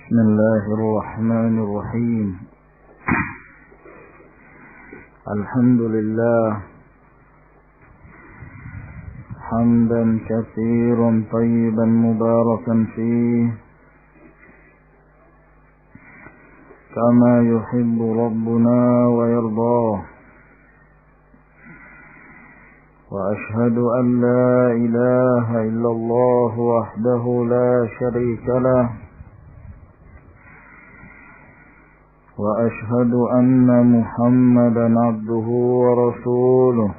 بسم الله الرحمن الرحيم. الحمد لله حمدا كثيرا طيبا مباركا فيه كما يحب ربنا ويرضاه، وأشهد أن لا إله إلا الله وحده لا شريك له، وأشهد أن محمدا عبده ورسوله،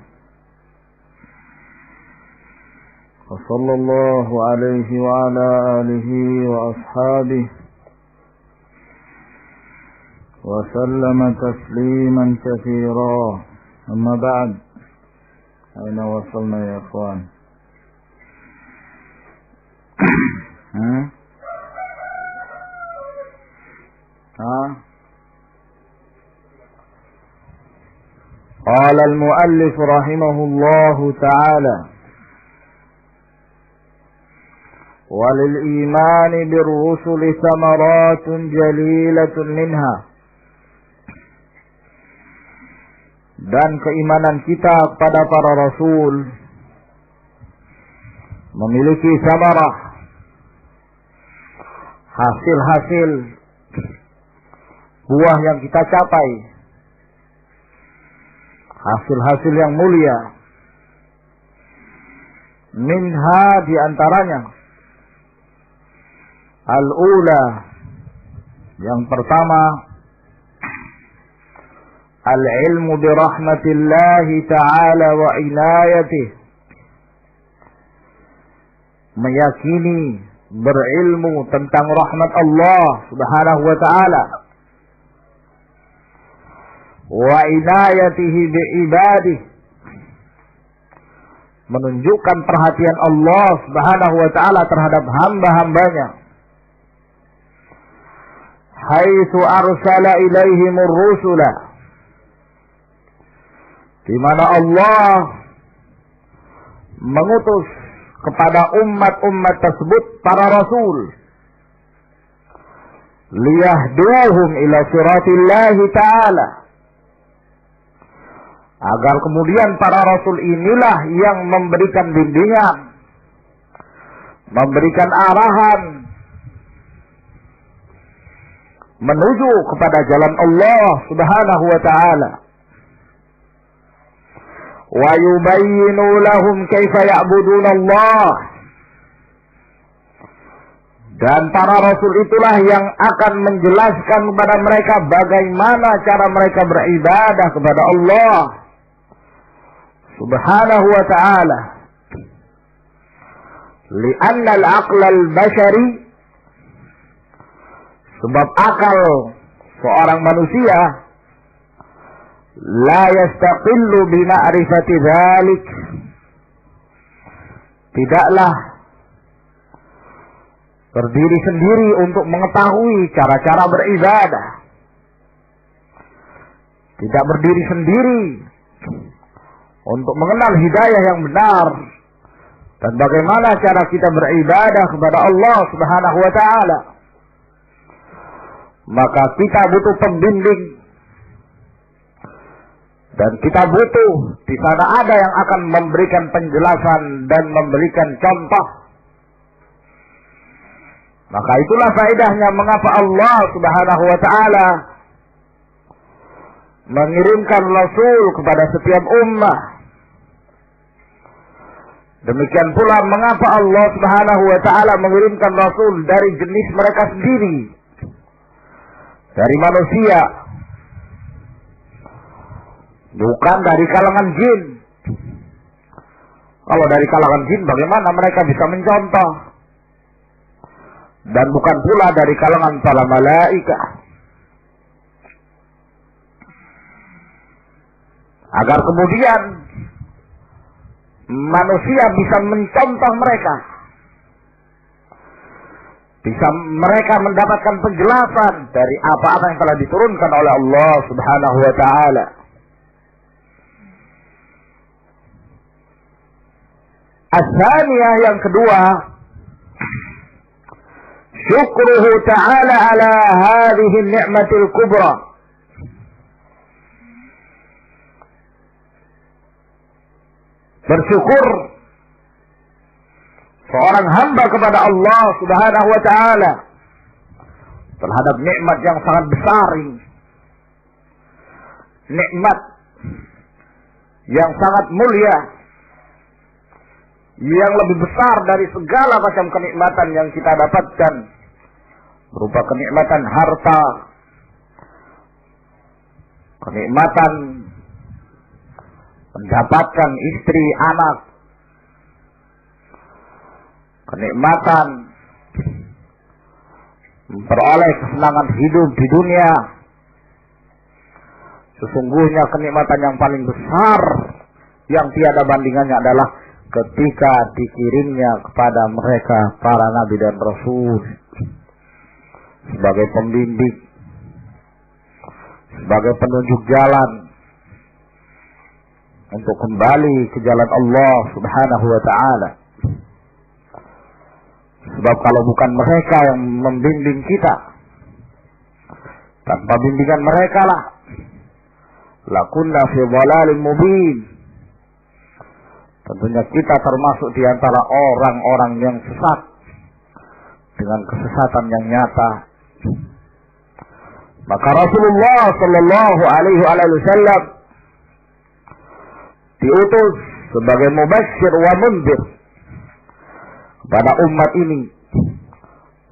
وصلى الله عليه وعلى آله وأصحابه وسلم تسليما كثيرا. أما بعد، أين وصلنا يا إخوان؟ قال المؤلف رحمه الله تعالى: وللإيمان بالرسل ثمرات جليلة منها. Dan keimanan kita kepada para rasul memiliki samarah, hasil-hasil buah yang kita capai, hasil-hasil yang mulia. Minha, diantaranya, al-ula, yang pertama, al-ilmu birahmatillahi ta'ala wa inayatih, meyakini, berilmu tentang rahmat Allah subhanahu wa ta'ala, wa inayatihi bi'ibadih, menunjukkan perhatian Allah subhanahu wa ta'ala terhadap hamba-hambanya, haitsu arsala ilaihimur rusula, di mana Allah mengutus kepada umat-umat tersebut para rasul, liyahduhum ila siratillahi ta'ala, agar kemudian para rasul inilah yang memberikan bimbingan, memberikan arahan menuju kepada jalan Allah subhanahu wa ta'ala, wa yubayyinu lahum kaifa ya'budun Allah, dan para rasul itulah yang akan menjelaskan kepada mereka bagaimana cara mereka beribadah kepada Allah subhanahu wa ta'ala. Li'anna al-aqla al-bashari, sebab akal seorang manusia la yastaqillu bima'rifati dzalik, tidaklah berdiri sendiri untuk mengetahui cara-cara beribadah, tidak berdiri sendiri untuk mengenal hidayah yang benar dan bagaimana cara kita beribadah kepada Allah subhanahu wa ta'ala. Maka kita butuh pembimbing, dan kita butuh di sana ada yang akan memberikan penjelasan dan memberikan contoh. Maka itulah faedahnya mengapa Allah subhanahu wa ta'ala mengirimkan rasul kepada setiap ummah. Demikian pula mengapa Allah subhanahu wa ta'ala mengirimkan rasul dari jenis mereka sendiri, dari manusia, bukan dari kalangan jin. Kalau dari kalangan jin bagaimana mereka bisa mencontoh? Dan bukan pula dari kalangan para malaikat, agar kemudian manusia bisa mencontoh mereka, bisa mereka mendapatkan penjelasan dari apa-apa yang telah diturunkan oleh Allah subhanahu wa ta'ala. As-saniyah, yang kedua, syukruhu ta'ala ala hadhihi ni'matil kubra. Bersyukur seorang hamba kepada Allah Subhanahu wa ta'ala terhadap nikmat yang sangat besar ini. Nikmat yang sangat mulia, yang lebih besar dari segala macam kenikmatan yang kita dapatkan, berupa kenikmatan harta, kenikmatan mendapatkan istri, anak, kenikmatan memperoleh kesenangan hidup di dunia. Sesungguhnya kenikmatan yang paling besar yang tiada bandingannya adalah ketika dikirimnya kepada mereka para nabi dan rasul sebagai pembimbing, sebagai penunjuk jalan untuk kembali ke jalan Allah Subhanahu wa ta'ala. Sebab kalau bukan mereka yang membimbing kita, tanpa bimbingan mereka lah lakunna fi dhalalin mubin, tentunya kita termasuk di antara orang-orang yang sesat dengan kesesatan yang nyata. Maka Rasulullah sallallahu alaihi wasallam diutus sebagai mubasyir wa mundzir pada umat ini,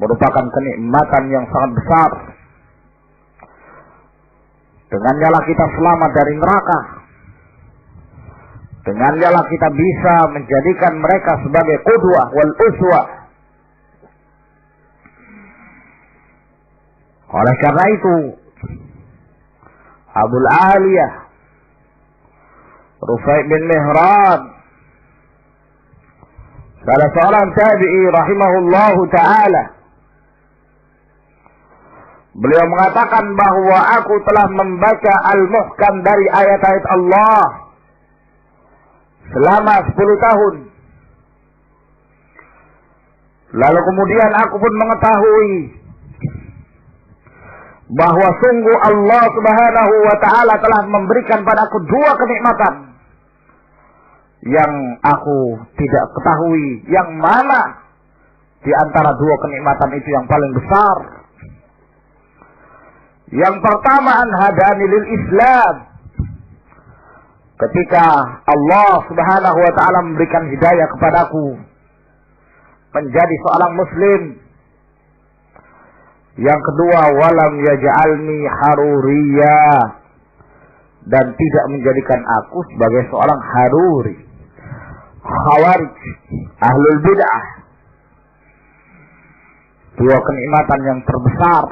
merupakan kenikmatan yang sangat besar. Dengannya lah kita selamat dari neraka. Dengannya lah kita bisa menjadikan mereka sebagai qudwah wal uswah. Oleh karena itu, Abul Aliyah Rufai bin Mihran, salah seorang tabi'i rahimahullahu ta'ala, beliau mengatakan bahwa aku telah membaca al-muhkam dari ayat-ayat Allah selama 10 tahun. Lalu kemudian aku pun mengetahui bahwa sungguh Allah Subhanahu wa ta'ala telah memberikan padaku 2 kenikmatan yang aku tidak ketahui yang mana di antara 2 kenikmatan itu yang paling besar. Yang pertama, an hadani lil Islam, ketika Allah Subhanahu wa ta'ala memberikan hidayah kepadaku menjadi seorang muslim. Yang kedua, walam yaj'alni haruriyya, dan tidak menjadikan aku sebagai seorang haruri, khawarij, ahlul bid'ah. 2 kenikmatan yang terbesar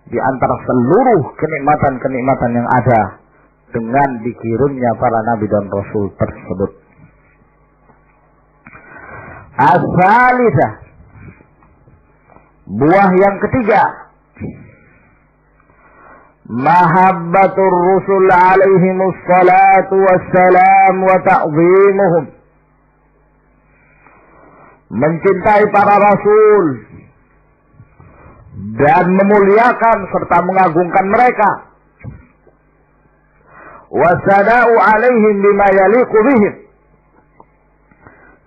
di antara seluruh kenikmatan-kenikmatan yang ada dengan dikirimnya para nabi dan rasul tersebut. As-salisah, buah yang ketiga, mahabbatur rusul alaihimus salatu wassalam wa ta'zimuhum, mencintai para rasul dan memuliakan serta mengagungkan mereka, wasada'u alaihim bima yaliqu bihim,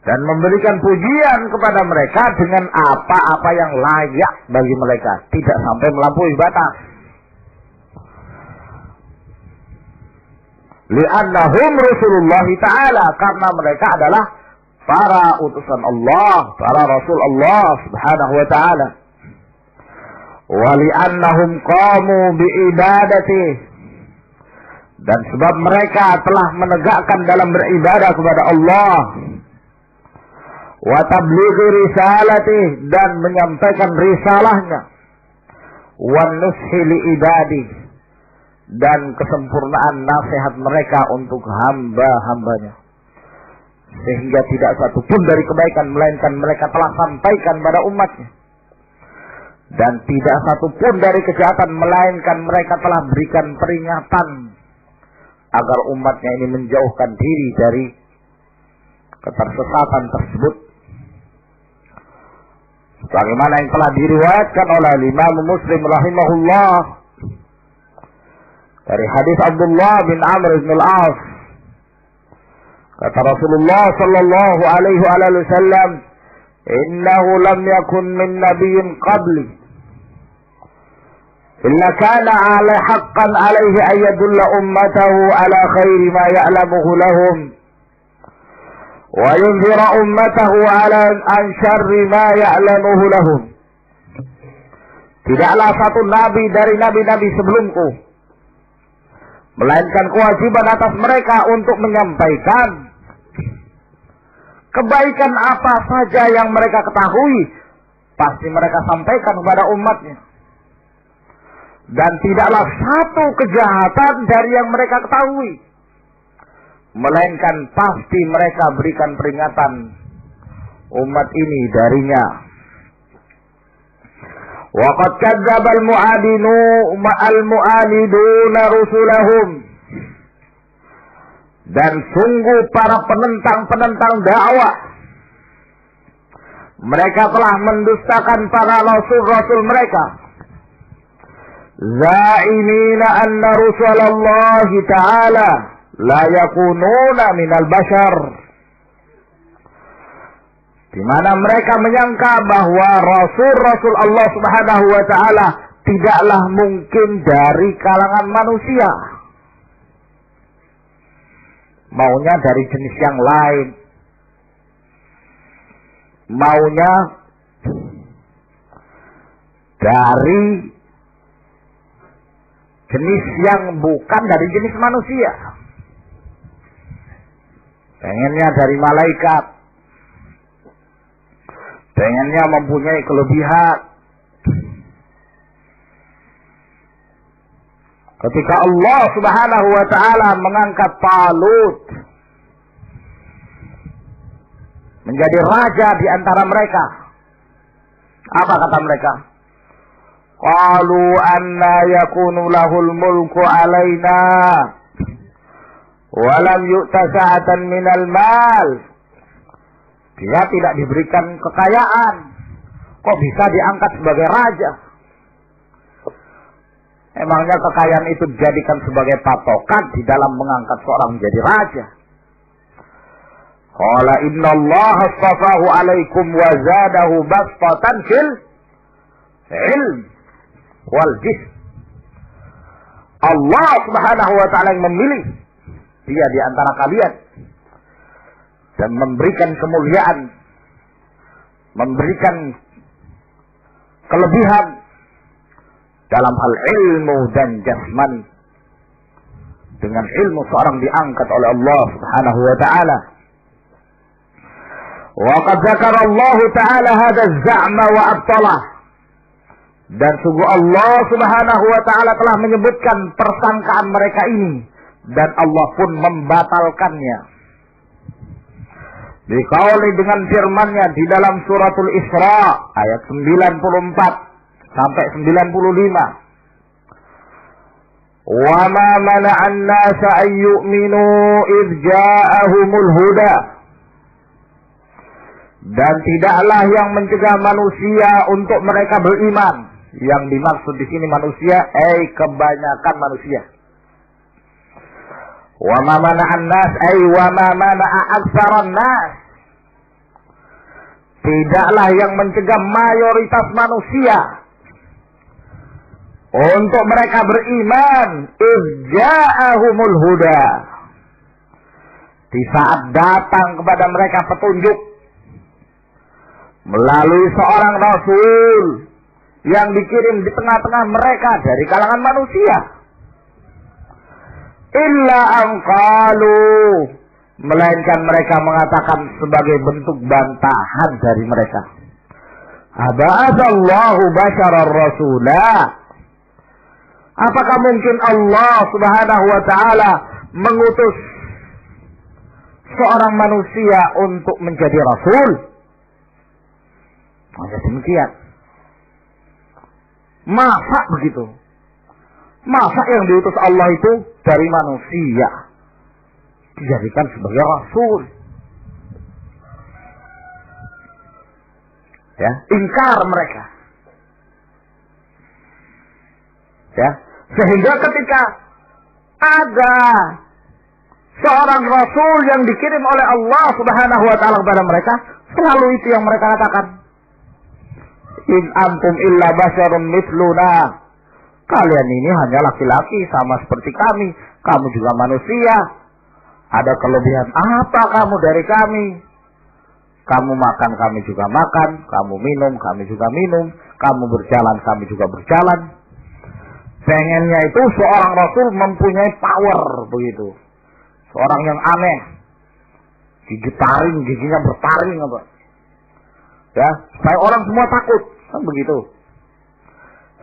dan memberikan pujian kepada mereka dengan apa-apa yang layak bagi mereka, tidak sampai melampaui batas. Li'annahum Rasulullah Ta'ala, karena mereka adalah para utusan Allah, para Rasul Allah Subhanahu wa Ta'ala. Wa li'annahum qamu bi'ibadati, dan sebab mereka telah menegakkan dalam beribadah kepada Allah, wa tablighi risalati, dan menyampaikan risalahnya, wa nushi li ibadi, dan kesempurnaan nasihat mereka untuk hamba-hambanya, sehingga tidak satu pun dari kebaikan melainkan mereka telah sampaikan pada umatnya, dan tidak satu pun dari kejahatan melainkan mereka telah berikan peringatan agar umatnya ini menjauhkan diri dari ketersesatan tersebut. Bagaimana yang telah diriwayatkan oleh Imam Muslim rahimahullah dari hadis Abdullah bin Amr bin al-As, kata Rasulullah sallallahu alaihi wasallam, innahu lam yakun min nabiyyin qabli illa kana ala haqqan alaihi an yadulla ummatahu ala khairi ma ya'lamuhu lahum wa yunzira ummatahu ala an syarri ma ya'lamuhu lahum. Tidaklah satu nabi dari nabi-nabi sebelumku melainkan kewajiban atas mereka untuk menyampaikan kebaikan apa saja yang mereka ketahui, pasti mereka sampaikan kepada umatnya. Dan tidaklah satu kejahatan dari yang mereka ketahui, melainkan pasti mereka berikan peringatan umat ini darinya. Wa qad kadzdzaba al-mu'aniduna rusulahum, dan sungguh para penentang dakwah mereka telah mendustakan para rasul-rasul mereka. Za'imina anna Rasulullah ta'ala la yakununa minal bashar, di mana mereka menyangka bahwa rasul-rasul Allah Subhanahu wa taala tidaklah mungkin dari kalangan manusia. Maunya dari jenis yang lain, maunya dari jenis yang bukan dari jenis manusia. Pengennya dari malaikat, pengennya mempunyai kelebihan. Ketika Allah Subhanahu wa taala mengangkat Talut menjadi raja di antara mereka, apa kata mereka? Qalu anna yakunu lahul mulku alaina wa lam yu'ta sa'atan minal mal. Dia tidak diberikan kekayaan, kok bisa diangkat sebagai raja? Emangnya kekayaan itu dijadikan sebagai patokan di dalam mengangkat seorang menjadi raja? Qala innallaha astafahu alaikum wa zadahu bastatan fil ilm wal jism. Allah Subhanahu wa taala yang memilih dia di antara kalian dan memberikan kemuliaan, memberikan kelebihan dalam hal ilmu dan jasmani. Dengan ilmu seorang diangkat oleh Allah Subhanahu wa taala. Wa qad dzakara Allah taala hadha az-za'ma wa abtalah. Dan sungguh Allah Subhanahu wa taala telah menyebutkan persangkaan mereka ini dan Allah pun membatalkannya. Dikauli dengan firman-Nya di dalam suratul Isra ayat 94 sampai 95. Wa ma mana'an nasa an yu'minu idh ja'ahumul huda. Dan tidaklah yang mencegah manusia untuk mereka beriman. Yang dimaksud di sini manusia, kebanyakan manusia. Wa ma mana'an nas, wa ma mana'a aktsaran nas. Tidaklah yang mencegah mayoritas manusia untuk mereka beriman ja'ahumul huda, di saat datang kepada mereka petunjuk melalui seorang rasul yang dikirim di tengah-tengah mereka dari kalangan manusia. Illa amqalu, melainkan mereka mengatakan sebagai bentuk bantahan dari mereka, aba'adallahu basyarar rasulah. Apakah mungkin Allah Subhanahu wa taala mengutus seorang manusia untuk menjadi rasul? Masa demikian? Masa begitu? Masa yang diutus Allah itu dari manusia dijadikan sebagai rasul? Ya, ingkar mereka. Ya, sehingga ketika ada seorang rasul yang dikirim oleh Allah Subhanahu wa taala kepada mereka, selalu itu yang mereka katakan. In antum illa basyarun mithluna. Kalian ini hanya laki-laki sama seperti kami. Kamu juga manusia. Ada kelebihan apa kamu dari kami? Kamu makan, kami juga makan. Kamu minum, kami juga minum. Kamu berjalan, kami juga berjalan. Pengennya itu seorang rasul mempunyai power begitu. Seorang yang aneh. Digitarin, giginya bertaring apa. Ya, supaya orang semua takut. Kan begitu.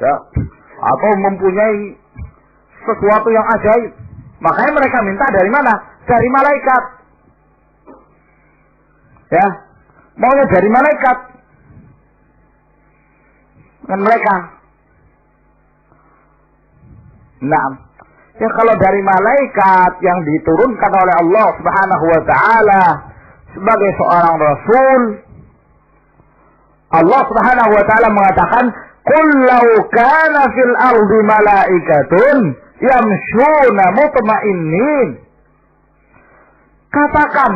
Ya, atau mempunyai sesuatu yang ajaib. Makanya mereka minta dari mana? Dari malaikat. Ya, maunya dari malaikat. Dengan mereka. Nah, ya kalau dari malaikat yang diturunkan oleh Allah Subhanahu wa taala sebagai seorang rasul, Allah Subhanahu wa taala mengatakan, "Qul law kana fil ardi malaikatun yamshuna mutma'innin." Katakan,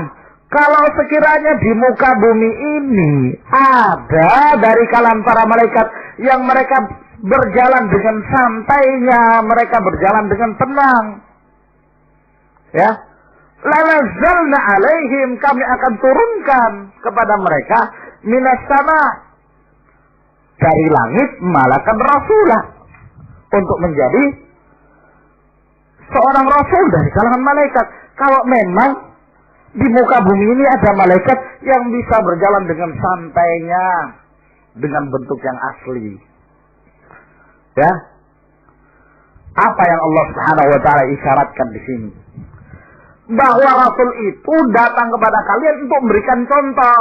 kalau sekiranya di muka bumi ini ada dari kalangan para malaikat yang mereka berjalan dengan santainya, mereka berjalan dengan tenang. Ya. Lanazzalna alaihim, kami akan turunkan kepada mereka minas sama, dari langit malakan rasulah, untuk menjadi seorang rasul dari kalangan malaikat. Kalau memang di muka bumi ini ada malaikat yang bisa berjalan dengan santainya, dengan bentuk yang asli. Ya, apa yang Allah Subhanahu wa taala isyaratkan di sini? Bahwa rasul itu datang kepada kalian untuk memberikan contoh.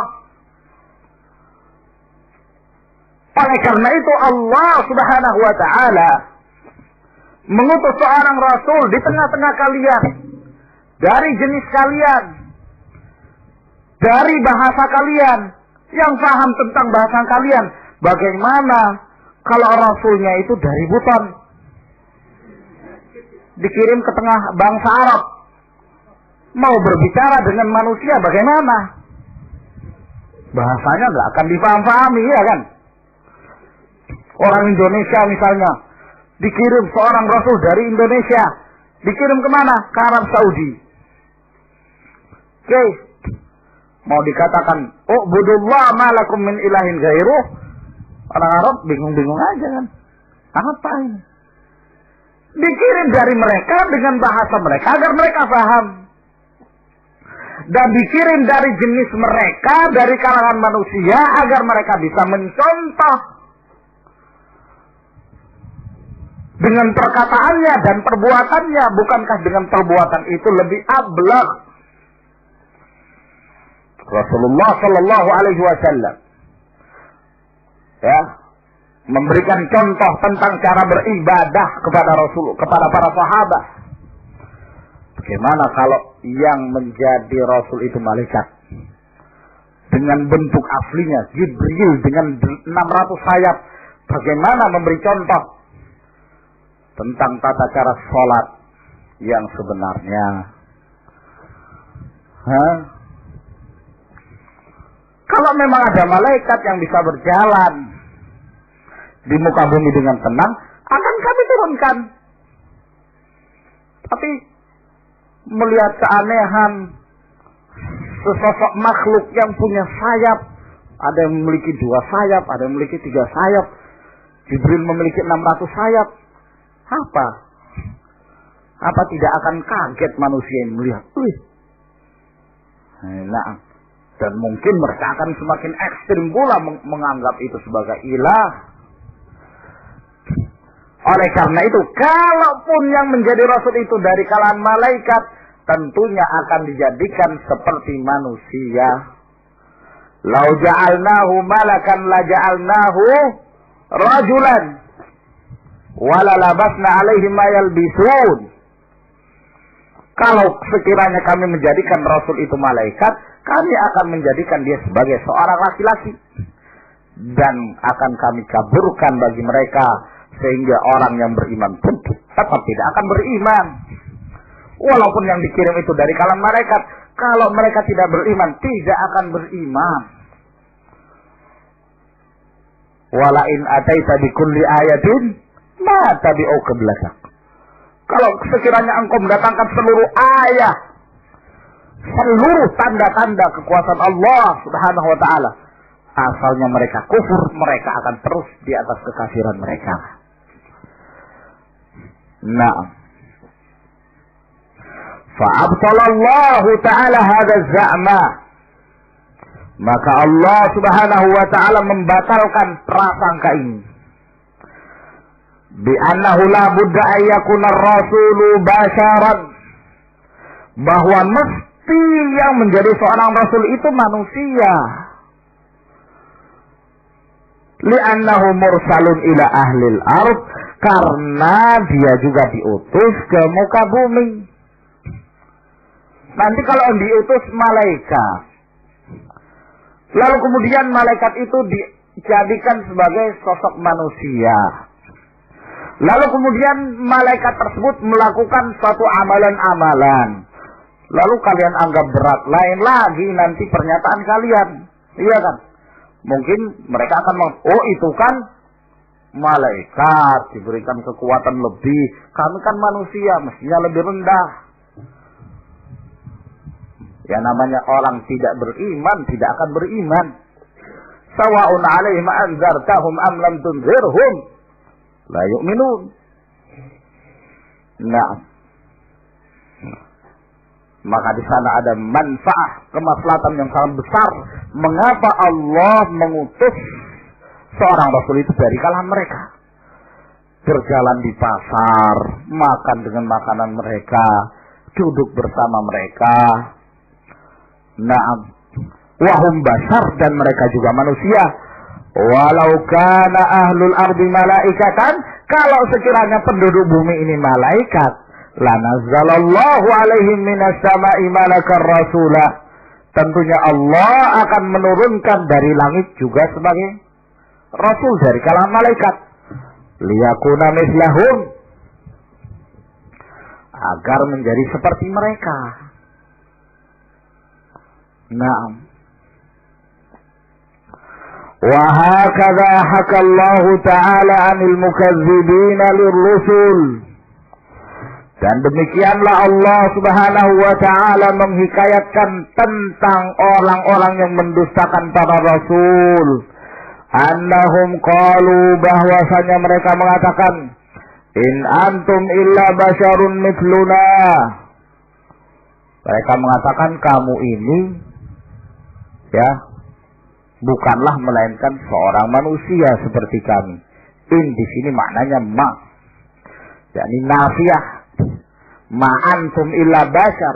Oleh karena itu Allah Subhanahu wa taala mengutus seorang rasul di tengah-tengah kalian, dari jenis kalian, dari bahasa kalian, yang paham tentang bahasa kalian. Bagaimana kalau rasulnya itu dari Buton, dikirim ke tengah bangsa Arab, mau berbicara dengan manusia bagaimana? Bahasanya nggak akan dipahami, ya kan? Orang Indonesia misalnya, dikirim seorang rasul dari Indonesia, dikirim kemana? Ke Arab Saudi. Oke, mau dikatakan, "Ubudullah ma lakum min ilahin ghairuh." Orang Arab bingung-bingung aja kan. Apa ini? Dikirim dari mereka dengan bahasa mereka agar mereka paham. Dan dikirim dari jenis mereka, dari kalangan manusia, agar mereka bisa mencontoh dengan perkataannya dan perbuatannya. Bukankah dengan perbuatan itu lebih ablagh? Rasulullah Shallallahu Alaihi Wasallam ya memberikan contoh tentang cara beribadah kepada Rasul, kepada para sahabat. Bagaimana kalau yang menjadi Rasul itu malaikat dengan bentuk aslinya, Jibril dengan 600 sayap? Bagaimana memberi contoh tentang tata cara sholat yang sebenarnya? Kalau memang ada malaikat yang bisa berjalan di muka bumi dengan tenang, akan kami turunkan. Tapi melihat keanehan sesosok makhluk yang punya sayap, ada yang memiliki 2 sayap, ada yang memiliki 3 sayap, Jibril memiliki 600 sayap. Apa tidak akan kaget manusia yang melihat? Nah, dan mungkin mereka akan semakin ekstrim pula menganggap itu sebagai ilah. Oleh karena itu, kalaupun yang menjadi rasul itu dari kalangan malaikat, tentunya akan dijadikan seperti manusia. Lau ja'alnahu malakan la ja'alnahu rajulan wala labasna alaihim ma yalbisun. Kalau sekiranya kami menjadikan rasul itu malaikat, kami akan menjadikan dia sebagai seorang laki-laki. dan akan kami kaburkan bagi mereka sehingga orang yang beriman pun tetap tidak akan beriman. Walaupun yang dikirim itu dari kalangan malaikat, kalau mereka tidak beriman, tidak akan beriman. Walain ataita bikulli ayatin ma tabi'u qiblatak. Kalau sekiranya engkau mendatangkan seluruh ayat, seluruh tanda-tanda kekuasaan Allah Subhanahu wa taala, asalnya mereka kufur, mereka akan terus di atas kekafiran mereka. Nah, fa'abtalallahu ta'ala hadha za'ma, maka Allah Subhanahu wa ta'ala membatalkan prasangka ini, bi annahu la budda an yakuna ar-rasulu basharan, bahwa mesti yang menjadi seorang rasul itu manusia, li'annahu mursalun ila ahlil ard, karena dia juga diutus ke muka bumi. Nanti kalau diutus malaikat, lalu kemudian malaikat itu dijadikan sebagai sosok manusia, lalu kemudian malaikat tersebut melakukan suatu amalan-amalan, lalu kalian anggap berat, lain lagi nanti pernyataan kalian, iya kan? Mungkin mereka akan oh itu kan malaikat diberikan kekuatan lebih, kami kan manusia mestinya lebih rendah. Ya namanya orang tidak beriman tidak akan beriman. Sawa'un 'alaihim anzartahum am lam tunzirhum la yu'minun. Nah, maka di sana ada manfaat, kemaslahatan yang sangat besar. Mengapa Allah mengutus seorang rasul itu dari kalangan mereka? Berjalan di pasar, makan dengan makanan mereka, duduk bersama mereka. Naam, wahum basar, dan mereka juga manusia. Walau kana ahlul ardi malaikatan, kalau sekiranya penduduk bumi ini malaikat, lanazzalallahu alaihim minas sama'i malakar rasulah, tentunya Allah akan menurunkan dari langit juga sebagai rasul dari kalangan malaikat, liyakuna mislahum, agar menjadi seperti mereka. Naam. Wa hakadha hakallahu ta'ala 'anil mukazzibina lirrusul. Dan demikianlah Allah Subhanahu wa ta'ala menghikayatkan tentang orang-orang yang mendustakan para rasul. Annahum qalu, bahwasanya mereka mengatakan, in antum illa basyarun mithluna. Mereka mengatakan kamu ini ya bukanlah melainkan seorang manusia seperti kami. In di sini maknanya ma, yakni nafiyah. Ma antum illa basyar.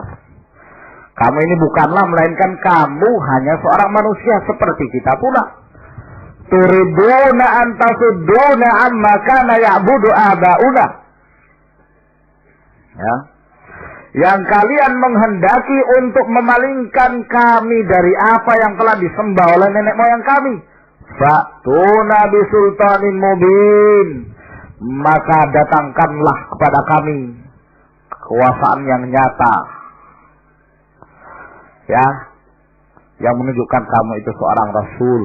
Kamu ini bukanlah melainkan kamu hanya seorang manusia seperti kita pula. Turiduna antasudduna amma kana ya'budu abauna. Ya. Yang kalian menghendaki untuk memalingkan kami dari apa yang telah disembah oleh nenek moyang kami. Fa'tuna bisultanin mubin. Maka datangkanlah kepada kami kekuasaan yang nyata, ya, yang menunjukkan kamu itu seorang rasul.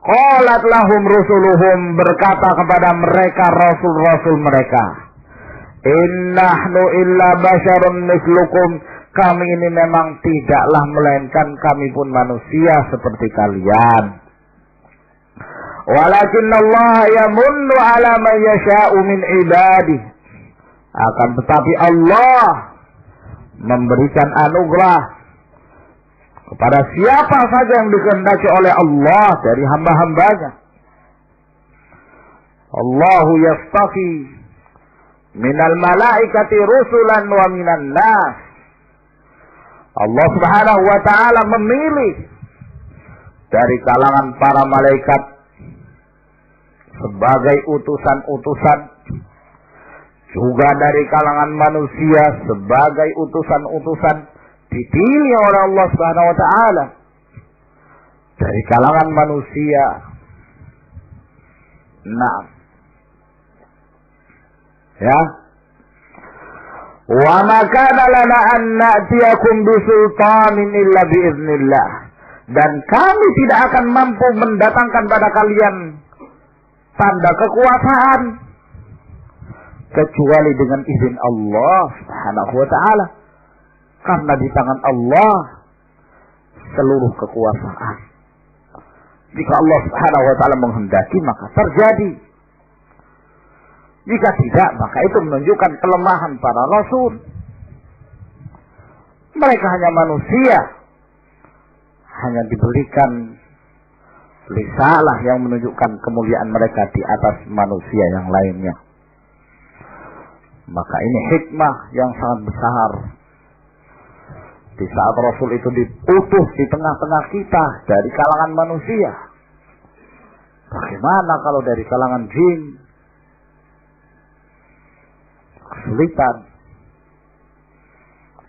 Qalat lahum rusuluhum, berkata kepada mereka rasul-rasul mereka, innahnu illa basyarun mislukum, kami ini memang tidaklah melainkan kami pun manusia seperti kalian. Walakinnallaha yamunnu ala man yasha'u min ibadihi, akan tetapi Allah memberikan anugerah kepada siapa saja yang dikehendaki oleh Allah dari hamba-hambanya. Allahu yastafi minal malaikati rusulan wa minan nas. Allah Subhanahu wa ta'ala memilih dari kalangan para malaikat sebagai utusan-utusan, juga dari kalangan manusia sebagai utusan-utusan, dipilih oleh Allah Subhanahu wa ta'ala dari kalangan manusia. Nah, ya. Wa ma kana lana an na'tiyakum bisultanin illa biiznillah. Dan kami tidak akan mampu mendatangkan pada kalian tanda kekuasaan kecuali dengan izin Allah Subhanahu wa taala. Karena di tangan Allah seluruh kekuasaan. Jika Allah Subhanahu wa taala menghendaki maka terjadi. Jika tidak maka itu menunjukkan kelemahan para rasul. Mereka hanya manusia, hanya diberikan risalah yang menunjukkan kemuliaan mereka di atas manusia yang lainnya. Maka ini hikmah yang sangat besar. Di saat Rasul itu diutus di tengah-tengah kita dari kalangan manusia. Bagaimana kalau dari kalangan jin? Kesulitan.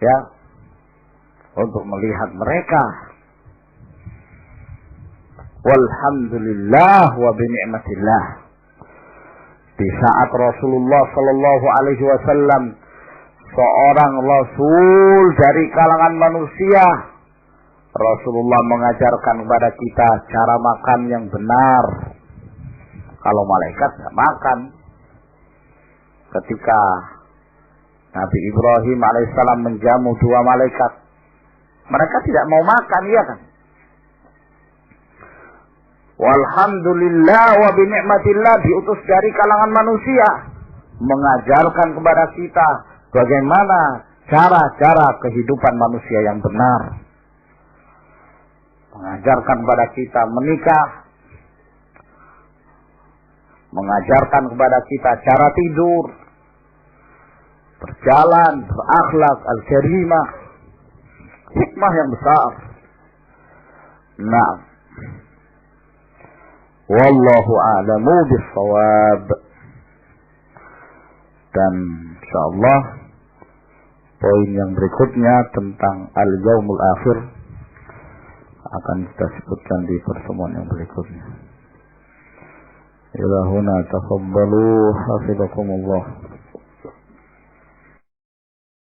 Ya. Untuk melihat mereka. Walhamdulillah wa bini'matillah. Di saat Rasulullah sallallahu alaihi wasallam seorang rasul dari kalangan manusia, Rasulullah mengajarkan kepada kita cara makan yang benar. Kalau malaikat tidak makan. Ketika Nabi Ibrahim alaihissalam menjamu dua malaikat, mereka tidak mau makan, ya kan? Walhamdulillah wa binikmatillah, diutus dari kalangan manusia mengajarkan kepada kita bagaimana cara-cara kehidupan manusia yang benar, mengajarkan kepada kita menikah, mengajarkan kepada kita cara tidur, berjalan, berakhlak al-karimah, hikmah yang besar. Nah, wallahu a'lamu bis-shawab. Dan insyaallah poin yang berikutnya tentang al-yaumul akhir akan kita sebutkan di pertemuan yang berikutnya. Ila huna tafaddalu hafizakumullah.